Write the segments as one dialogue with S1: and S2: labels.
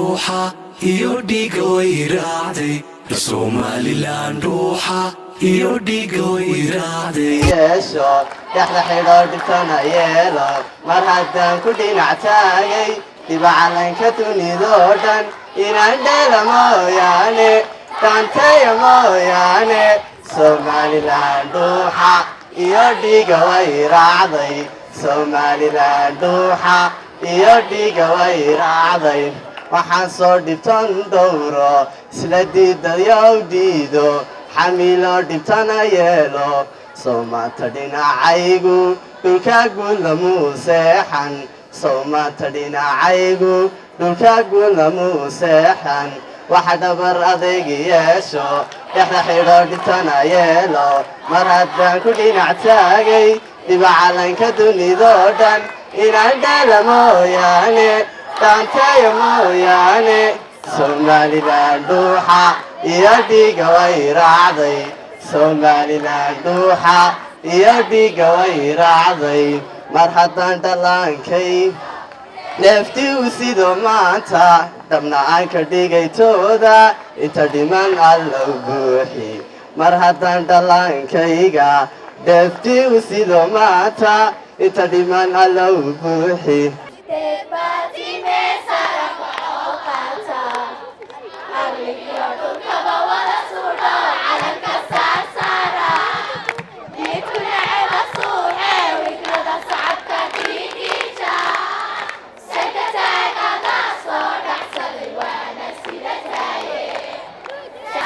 S1: ruuxa iyo dhiiga way raacday Somaliland ruuxa iyo dhiiga way raacday
S2: yeesho dhaxda xidho dhibtana yeelo mar haddaan ku dhinac taagay diba calanka dunidoo dhan inaan dheela mooyaane dhaantaya mooyaane Somaliland ruuxa iyo dhiiga way raacday Somaliland ruuxa iyo dhiiga way raacday waxaan soo dhibtan dhowro isla diidayow diido xamilo dhibtana yeelo soomaanta dhinacaygu dhulka guulamuu seexan soomaanta dhinacaygu dhulka guulamuu seexan waxa dhabar adayg yeesho dhexda xidho dhibtana yeelo mar haddaan ku dhinac taagay diba calanka dunidoo dhan inaan dheela mooyaane dhaantaya mooyaane Somaliland ruuxa iyo dhiiga way raacday Somaliland ruuxa iyo dhiiga way raacday mar haddaan dhallaankay neeftii u sido maanta dhabna aan ka dhigay tooda inta dhiman allow buuxi mar haddaan dhallaankayga neeftii u sido maanta inta dhiman allow buuxi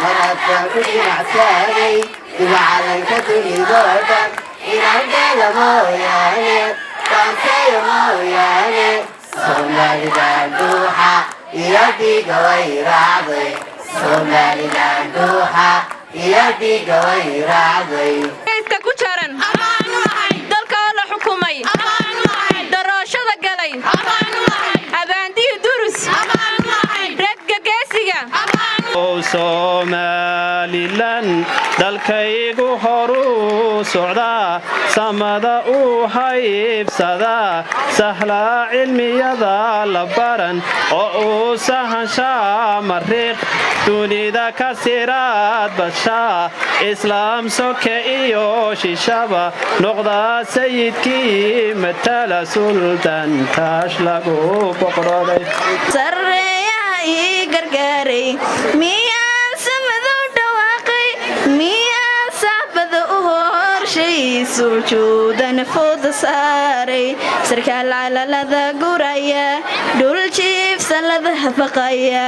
S2: marhaddaan ku dhinac taagay diba calanka dunidoo dhan inaan dheela mooyaane dhaantaya mooyaane Somaliland ruuxa iyo dhiiga way raacday Somaliland ruuxa iyo dhiiga way raacday
S3: ku jaran dalka la xukumay darashada galay abaandiyo durus ragga geesiga
S4: Somaliland dalkaygu horu socdaa samada u haybsada sahla cilmiyada la baran oo uu sahanshaa mariiq dunida ka siraad bashaa islaam soke iyo shishaba noqda sayidkii matala sultan taash lagu boqorooday
S3: gargaaray miyaan samada u dhawaaqay miyaan saxbada u horshay sujuudan fooda saaray sarkaal calalada guraya dhul jiifsan lada baqaya